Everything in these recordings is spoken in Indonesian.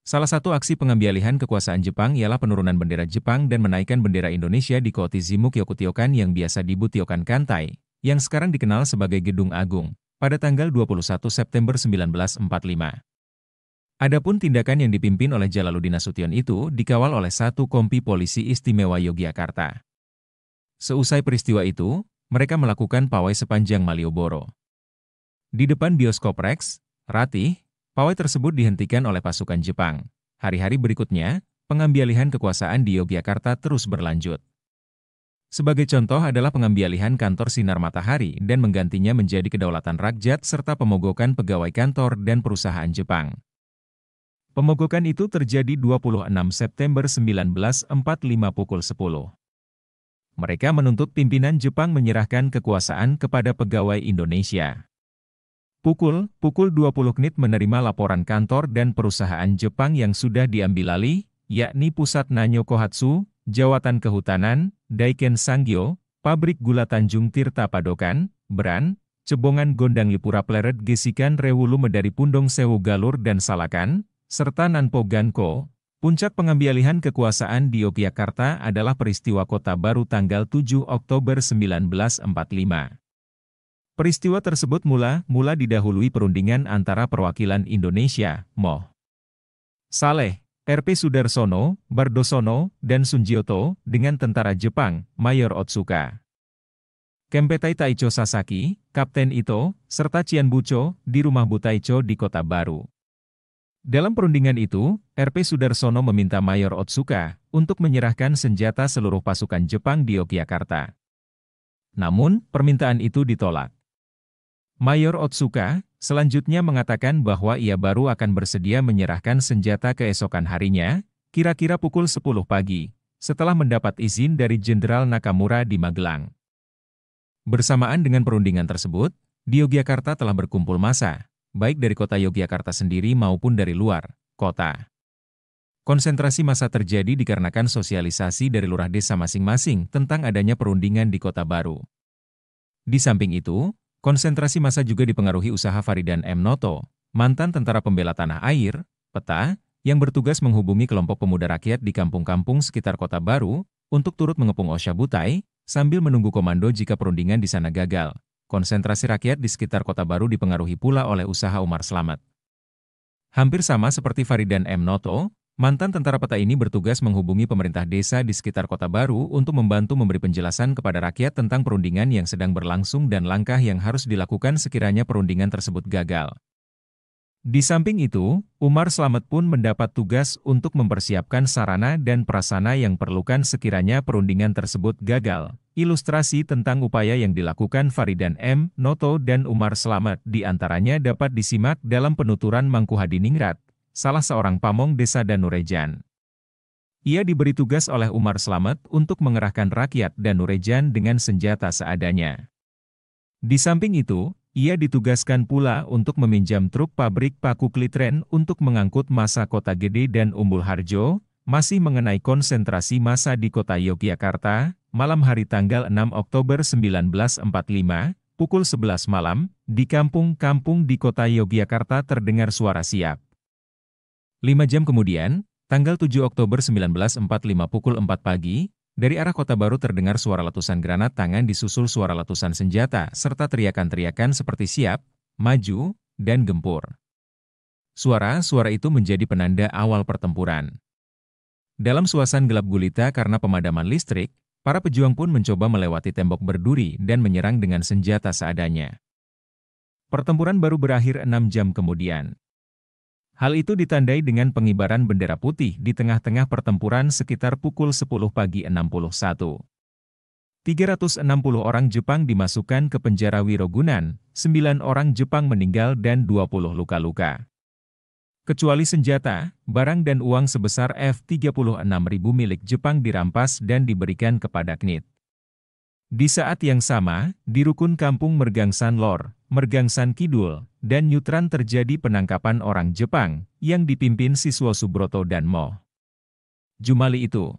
Salah satu aksi pengambialihan kekuasaan Jepang ialah penurunan bendera Jepang dan menaikkan bendera Indonesia di Kotizimu Kyokutiokan yang biasa dibutiokan Kantai, yang sekarang dikenal sebagai Gedung Agung, pada tanggal 21 September 1945. Adapun tindakan yang dipimpin oleh Jalaluddin Nasution itu dikawal oleh satu kompi polisi istimewa Yogyakarta. Seusai peristiwa itu, mereka melakukan pawai sepanjang Malioboro. Di depan bioskop Rex, Ratih, pawai tersebut dihentikan oleh pasukan Jepang. Hari-hari berikutnya, pengambialihan kekuasaan di Yogyakarta terus berlanjut. Sebagai contoh adalah pengambialihan kantor Sinar Matahari dan menggantinya menjadi Kedaulatan Rakyat serta pemogokan pegawai kantor dan perusahaan Jepang. Pemogokan itu terjadi 26 September 1945 pukul 10. Mereka menuntut pimpinan Jepang menyerahkan kekuasaan kepada pegawai Indonesia. Pukul 20 menerima laporan kantor dan perusahaan Jepang yang sudah diambil alih, yakni Pusat Nanyo Kohatsu, Jawatan Kehutanan, Daiken Sangyo, Pabrik Gula Tanjung Tirta Padokan, Beran, Cebongan Gondang Lipura Pleret Gesikan Rewulu Medari Pundong Sewu Galur dan Salakan, serta Nanpo Ganko. Puncak pengambialihan kekuasaan di Yogyakarta adalah peristiwa Kota Baru tanggal 7 Oktober 1945. Peristiwa tersebut mula didahului perundingan antara perwakilan Indonesia, Moh Saleh, R.P. Sudarsono, Bardosono, dan Sunjioto, dengan tentara Jepang, Mayor Otsuka. Kempetai Taicho Sasaki, Kapten Ito, serta Cian Bucho, di rumah Butaicho di Kota Baru. Dalam perundingan itu, R.P. Sudarsono meminta Mayor Otsuka untuk menyerahkan senjata seluruh pasukan Jepang di Yogyakarta. Namun, permintaan itu ditolak. Mayor Otsuka selanjutnya mengatakan bahwa ia baru akan bersedia menyerahkan senjata keesokan harinya, kira-kira pukul 10 pagi, setelah mendapat izin dari Jenderal Nakamura di Magelang. Bersamaan dengan perundingan tersebut, di Yogyakarta telah berkumpul massa, baik dari kota Yogyakarta sendiri maupun dari luar kota. Konsentrasi massa terjadi dikarenakan sosialisasi dari lurah desa masing-masing tentang adanya perundingan di Kota Baru. Di samping itu, konsentrasi massa juga dipengaruhi usaha Faridan M. Noto, mantan tentara pembela tanah air, peta, yang bertugas menghubungi kelompok pemuda rakyat di kampung-kampung sekitar Kota Baru, untuk turut mengepung Oshabutai, sambil menunggu komando jika perundingan di sana gagal. Konsentrasi rakyat di sekitar Kota Baru dipengaruhi pula oleh usaha Umar Slamet. Hampir sama seperti Faridan M. Noto, mantan tentara peta ini bertugas menghubungi pemerintah desa di sekitar Kota Baru untuk membantu memberi penjelasan kepada rakyat tentang perundingan yang sedang berlangsung dan langkah yang harus dilakukan sekiranya perundingan tersebut gagal. Di samping itu, Umar Slamet pun mendapat tugas untuk mempersiapkan sarana dan prasarana yang perlukan sekiranya perundingan tersebut gagal. Ilustrasi tentang upaya yang dilakukan Faridan M. Noto dan Umar Slamet diantaranya dapat disimak dalam penuturan Mangku Hadiningrat, salah seorang pamong desa Danurejan. Ia diberi tugas oleh Umar Slamet untuk mengerahkan rakyat Danurejan dengan senjata seadanya. Di samping itu, ia ditugaskan pula untuk meminjam truk pabrik Paku Klitren untuk mengangkut massa Kota Gede dan Umbul Harjo. Masih mengenai konsentrasi massa di Kota Yogyakarta, malam hari tanggal 6 Oktober 1945, pukul 11 malam, di kampung-kampung di Kota Yogyakarta terdengar suara siap. 5 jam kemudian, tanggal 7 Oktober 1945 pukul 4 pagi, dari arah Kota Baru terdengar suara letusan granat tangan disusul suara letusan senjata serta teriakan-teriakan seperti siap, maju, dan gempur. Suara-suara itu menjadi penanda awal pertempuran. Dalam suasana gelap gulita karena pemadaman listrik, para pejuang pun mencoba melewati tembok berduri dan menyerang dengan senjata seadanya. Pertempuran baru berakhir 6 jam kemudian. Hal itu ditandai dengan pengibaran bendera putih di tengah-tengah pertempuran sekitar pukul 10 pagi 61. 360 orang Jepang dimasukkan ke penjara Wirogunan, 9 orang Jepang meninggal dan 20 luka-luka. Kecuali senjata, barang dan uang sebesar F-36.000 milik Jepang dirampas dan diberikan kepada KNIT. Di saat yang sama, di rukun kampung Mergangsan Lor, Mergangsan Kidul, dan Nyutran terjadi penangkapan orang Jepang, yang dipimpin Siswo Subroto dan Moh Jumali itu.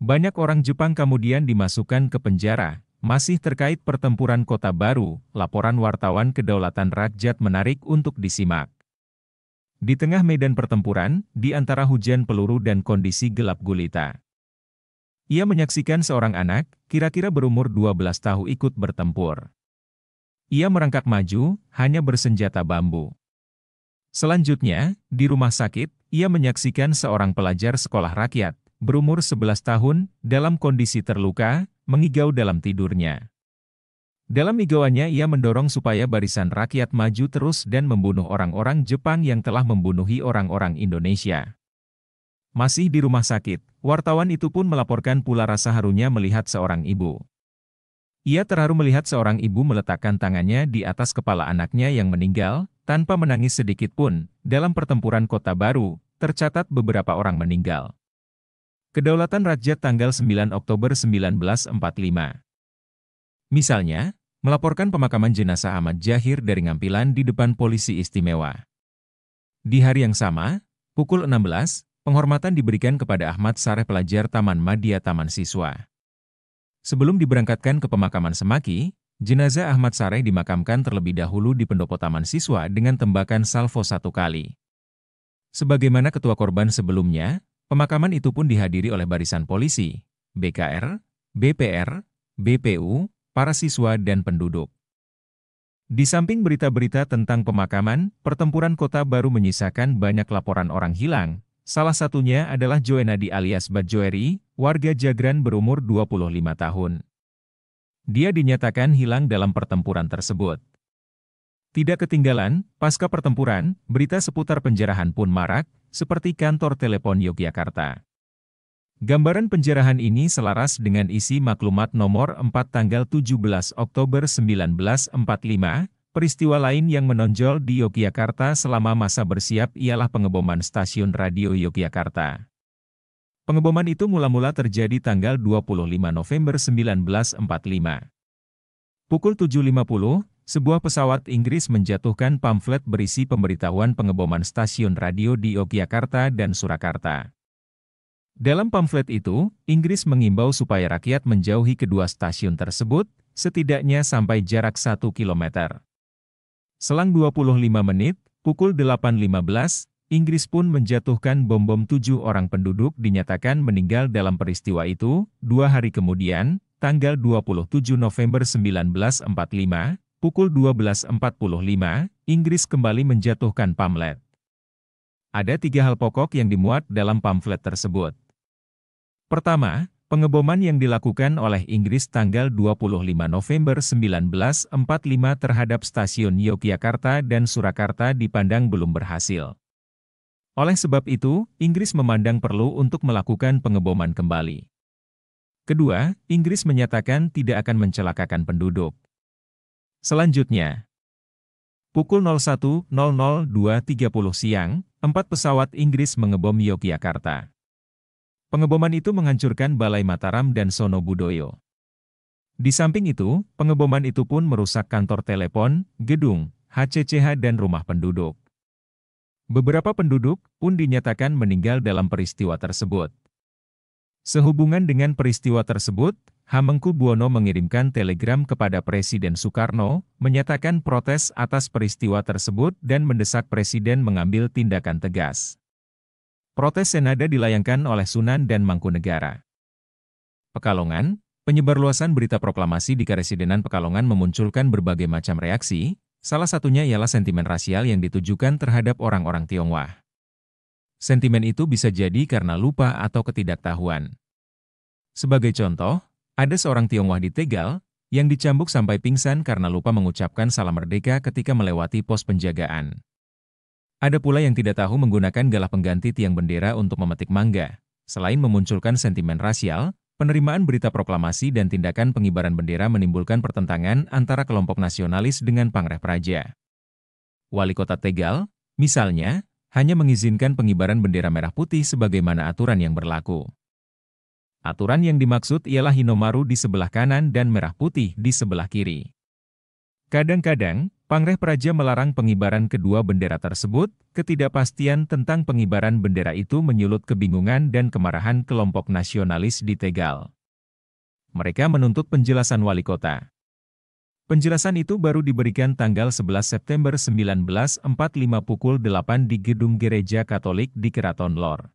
Banyak orang Jepang kemudian dimasukkan ke penjara. Masih terkait pertempuran Kota Baru, laporan wartawan Kedaulatan Rakyat menarik untuk disimak. Di tengah medan pertempuran, di antara hujan peluru dan kondisi gelap gulita, ia menyaksikan seorang anak, kira-kira berumur 12 tahun ikut bertempur. Ia merangkak maju, hanya bersenjata bambu. Selanjutnya, di rumah sakit, ia menyaksikan seorang pelajar sekolah rakyat, berumur 11 tahun, dalam kondisi terluka, mengigau dalam tidurnya. Dalam igauannya ia mendorong supaya barisan rakyat maju terus dan membunuh orang-orang Jepang yang telah membunuhi orang-orang Indonesia. Masih di rumah sakit, wartawan itu pun melaporkan pula rasa harunya melihat seorang ibu. Ia terharu melihat seorang ibu meletakkan tangannya di atas kepala anaknya yang meninggal, tanpa menangis sedikit pun. Dalam pertempuran Kota Baru, tercatat beberapa orang meninggal. Kedaulatan Rakyat tanggal 9 Oktober 1945. Misalnya, melaporkan pemakaman jenazah Ahmad Zahir dari Ngampilan di depan Polisi Istimewa. Di hari yang sama, pukul 16, penghormatan diberikan kepada Ahmad Sareh pelajar Taman Madya Taman Siswa. Sebelum diberangkatkan ke pemakaman Semaki, jenazah Ahmad Sareh dimakamkan terlebih dahulu di pendopo Taman Siswa dengan tembakan salvo 1 kali. Sebagaimana ketua korban sebelumnya, pemakaman itu pun dihadiri oleh barisan polisi, BKR, BPR, BPU, para siswa dan penduduk. Di samping berita-berita tentang pemakaman, pertempuran Kota Baru menyisakan banyak laporan orang hilang. Salah satunya adalah Joenadi alias Badjoeri, warga Jagran berumur 25 tahun. Dia dinyatakan hilang dalam pertempuran tersebut. Tidak ketinggalan, pasca pertempuran, berita seputar penjarahan pun marak, seperti kantor telepon Yogyakarta. Gambaran penjarahan ini selaras dengan isi maklumat nomor 4 tanggal 17 Oktober 1945, peristiwa lain yang menonjol di Yogyakarta selama masa bersiap ialah pengeboman stasiun radio Yogyakarta. Pengeboman itu mula-mula terjadi tanggal 25 November 1945. Pukul 7.50, sebuah pesawat Inggris menjatuhkan pamflet berisi pemberitahuan pengeboman stasiun radio di Yogyakarta dan Surakarta. Dalam pamflet itu, Inggris mengimbau supaya rakyat menjauhi kedua stasiun tersebut, setidaknya sampai jarak 1 km. Selang 25 menit, pukul 8.15, Inggris pun menjatuhkan bom-bom 7 orang penduduk dinyatakan meninggal dalam peristiwa itu. 2 hari kemudian, tanggal 27 November 1945, pukul 12.45, Inggris kembali menjatuhkan pamflet. Ada 3 hal pokok yang dimuat dalam pamflet tersebut. Pertama, pengeboman yang dilakukan oleh Inggris tanggal 25 November 1945 terhadap stasiun Yogyakarta dan Surakarta dipandang belum berhasil. Oleh sebab itu, Inggris memandang perlu untuk melakukan pengeboman kembali. Kedua, Inggris menyatakan tidak akan mencelakakan penduduk. Selanjutnya, pukul 01.00 2.30 siang, 4 pesawat Inggris mengebom Yogyakarta. Pengeboman itu menghancurkan Balai Mataram dan Sono Budoyo. Di samping itu, pengeboman itu pun merusak kantor telepon, gedung, HCCH dan rumah penduduk. Beberapa penduduk pun dinyatakan meninggal dalam peristiwa tersebut. Sehubungan dengan peristiwa tersebut, Hamengkubuwono mengirimkan telegram kepada Presiden Soekarno, menyatakan protes atas peristiwa tersebut dan mendesak Presiden mengambil tindakan tegas. Protes Senada dilayangkan oleh Sunan dan Mangkunegara. Pekalongan, penyebarluasan berita proklamasi di Karesidenan Pekalongan memunculkan berbagai macam reaksi, salah satunya ialah sentimen rasial yang ditujukan terhadap orang-orang Tionghoa. Sentimen itu bisa jadi karena lupa atau ketidaktahuan. Sebagai contoh, ada seorang Tionghoa di Tegal, yang dicambuk sampai pingsan karena lupa mengucapkan salam merdeka ketika melewati pos penjagaan. Ada pula yang tidak tahu menggunakan galah pengganti tiang bendera untuk memetik mangga. Selain memunculkan sentimen rasial, penerimaan berita proklamasi dan tindakan pengibaran bendera menimbulkan pertentangan antara kelompok nasionalis dengan Pangreh Praja. Wali Kota Tegal, misalnya, hanya mengizinkan pengibaran bendera merah putih sebagaimana aturan yang berlaku. Aturan yang dimaksud ialah Hinomaru di sebelah kanan dan merah putih di sebelah kiri. Kadang-kadang, Pangreh Praja melarang pengibaran kedua bendera tersebut. Ketidakpastian tentang pengibaran bendera itu menyulut kebingungan dan kemarahan kelompok nasionalis di Tegal. Mereka menuntut penjelasan wali kota. Penjelasan itu baru diberikan tanggal 11 September 1945 pukul 8 di Gedung Gereja Katolik di Keraton Lor.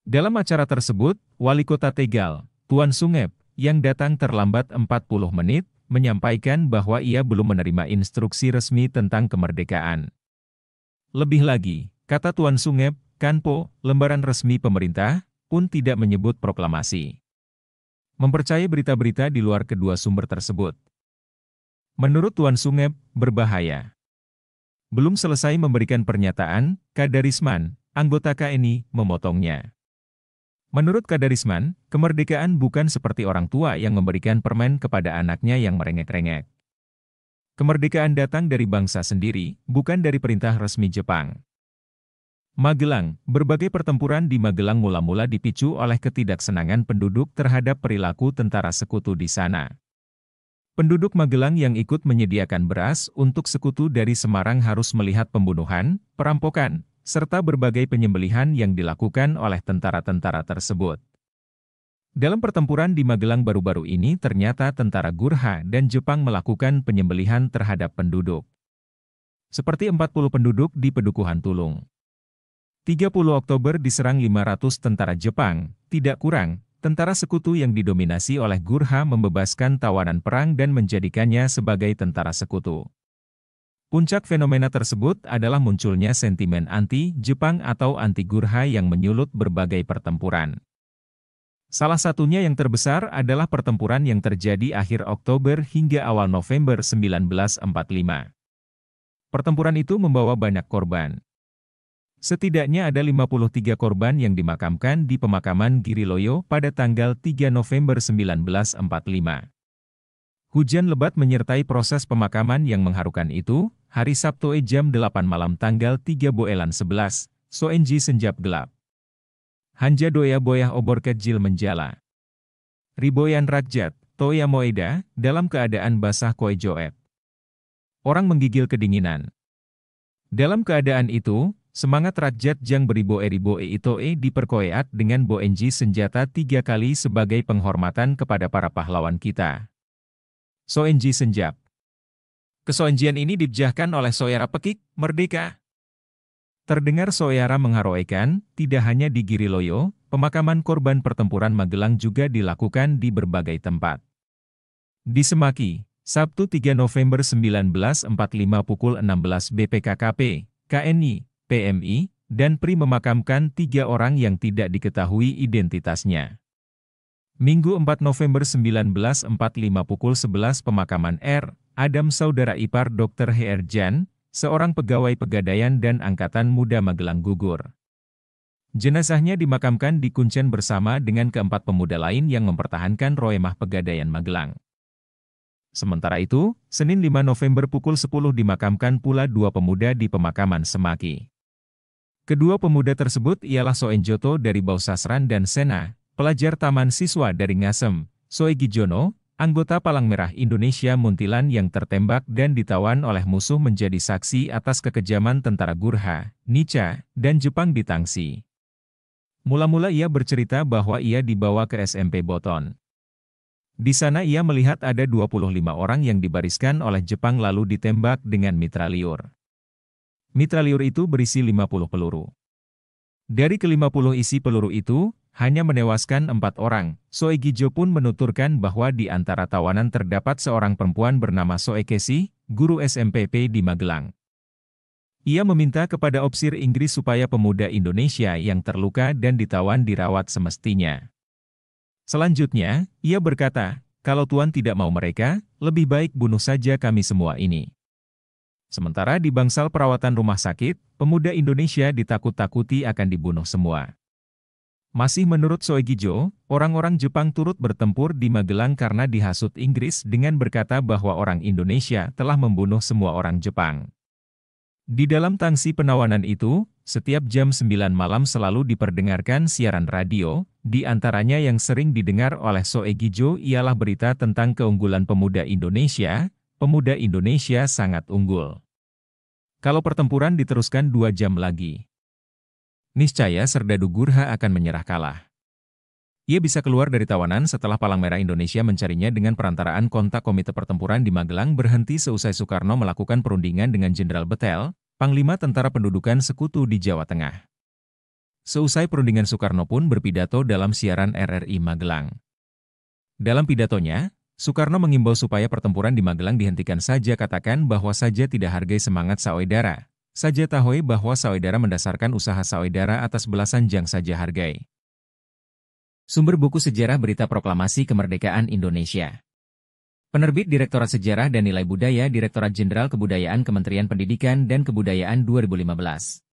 Dalam acara tersebut, Wali Kota Tegal, Tuan Sungep, yang datang terlambat 40 menit, menyampaikan bahwa ia belum menerima instruksi resmi tentang kemerdekaan. Lebih lagi, kata Tuan Sungep, Kanpo, lembaran resmi pemerintah, pun tidak menyebut proklamasi. Mempercayai berita-berita di luar kedua sumber tersebut. Menurut Tuan Sungep, berbahaya. Belum selesai memberikan pernyataan, Kadarisman, anggota KNI, memotongnya. Menurut Kadarisman, kemerdekaan bukan seperti orang tua yang memberikan permen kepada anaknya yang merengek-rengek. Kemerdekaan datang dari bangsa sendiri, bukan dari perintah resmi Jepang. Magelang, berbagai pertempuran di Magelang mula-mula dipicu oleh ketidaksenangan penduduk terhadap perilaku tentara sekutu di sana. Penduduk Magelang yang ikut menyediakan beras untuk sekutu dari Semarang harus melihat pembunuhan, perampokan, serta berbagai penyembelihan yang dilakukan oleh tentara-tentara tersebut. Dalam pertempuran di Magelang baru-baru ini ternyata tentara Gurkha dan Jepang melakukan penyembelihan terhadap penduduk. Seperti 40 penduduk di Pedukuhan Tulung. 30 Oktober diserang 500 tentara Jepang, tidak kurang. Tentara sekutu yang didominasi oleh Gurkha membebaskan tawanan perang dan menjadikannya sebagai tentara sekutu. Puncak fenomena tersebut adalah munculnya sentimen anti-Jepang atau anti-Gurkha yang menyulut berbagai pertempuran. Salah satunya yang terbesar adalah pertempuran yang terjadi akhir Oktober hingga awal November 1945. Pertempuran itu membawa banyak korban. Setidaknya ada 53 korban yang dimakamkan di pemakaman Giriloyo pada tanggal 3 November 1945. Hujan lebat menyertai proses pemakaman yang mengharukan itu, hari Sabtu jam 8 malam tanggal 3 Boelan 11, Soenji senjap gelap. Hanja doya boyah obor kecil menjala. Riboyan rakyat, toya moeda, dalam keadaan basah koi joet. Orang menggigil kedinginan. Dalam keadaan itu, semangat rakyat jang beriboe-riboe itoe diperkoeat dengan boenji senjata 3 kali sebagai penghormatan kepada para pahlawan kita. Soenji senjap. Kesoenjian ini dibjahkan oleh Soyara Pekik, Merdeka. Terdengar Soyara mengharoekan, tidak hanya di Giriloyo, pemakaman korban pertempuran Magelang juga dilakukan di berbagai tempat. Di Semaki, Sabtu 3 November 1945 pukul 16 BPKKP, KNI, PMI, dan PRI memakamkan 3 orang yang tidak diketahui identitasnya. Minggu 4 November 1945 pukul 11 pemakaman R. Adam saudara ipar Dr. H.R. Jan, seorang pegawai Pegadaian dan Angkatan Muda Magelang gugur. Jenazahnya dimakamkan di Kuncen bersama dengan keempat pemuda lain yang mempertahankan roemah Pegadaian Magelang. Sementara itu, Senin 5 November pukul 10 dimakamkan pula 2 pemuda di pemakaman Semaki. Kedua pemuda tersebut ialah Soenjoto dari Bausasran dan Sena, pelajar taman siswa dari Ngasem, Soegi Jono, anggota Palang Merah Indonesia Muntilan yang tertembak dan ditawan oleh musuh menjadi saksi atas kekejaman tentara Gurkha, Nica, dan Jepang di Tangsi. Mula-mula ia bercerita bahwa ia dibawa ke SMP Boton. Di sana ia melihat ada 25 orang yang dibariskan oleh Jepang lalu ditembak dengan mitraliur. Mitraliur itu berisi 50 peluru. Dari ke-50 isi peluru itu, hanya menewaskan 4 orang. Soegijo pun menuturkan bahwa di antara tawanan terdapat seorang perempuan bernama Soekesi, guru SMPP di Magelang. Ia meminta kepada opsir Inggris supaya pemuda Indonesia yang terluka dan ditawan dirawat semestinya. Selanjutnya, ia berkata, kalau Tuan tidak mau mereka, lebih baik bunuh saja kami semua ini. Sementara di bangsal perawatan rumah sakit, pemuda Indonesia ditakut-takuti akan dibunuh semua. Masih menurut Soegijo, orang-orang Jepang turut bertempur di Magelang karena dihasut Inggris dengan berkata bahwa orang Indonesia telah membunuh semua orang Jepang. Di dalam tangsi penawanan itu, setiap jam 9 malam selalu diperdengarkan siaran radio, di antaranya yang sering didengar oleh Soegijo ialah berita tentang keunggulan pemuda Indonesia. Pemuda Indonesia sangat unggul. Kalau pertempuran diteruskan 2 jam lagi, niscaya serdadu Gurkha akan menyerah kalah. Ia bisa keluar dari tawanan setelah Palang Merah Indonesia mencarinya dengan perantaraan kontak Komite Pertempuran di Magelang berhenti seusai Soekarno melakukan perundingan dengan Jenderal Betel, Panglima Tentara Pendudukan Sekutu di Jawa Tengah. Seusai perundingan Soekarno pun berpidato dalam siaran RRI Magelang. Dalam pidatonya, Soekarno mengimbau supaya pertempuran di Magelang dihentikan saja, katakan bahwa saja tidak hargai semangat Saudara. Saja tahu bahwa Saudara mendasarkan usaha Saudara atas belasan jang saja hargai. Sumber buku Sejarah Berita Proklamasi Kemerdekaan Indonesia. Penerbit Direktorat Sejarah dan Nilai Budaya Direktorat Jenderal Kebudayaan Kementerian Pendidikan dan Kebudayaan 2015.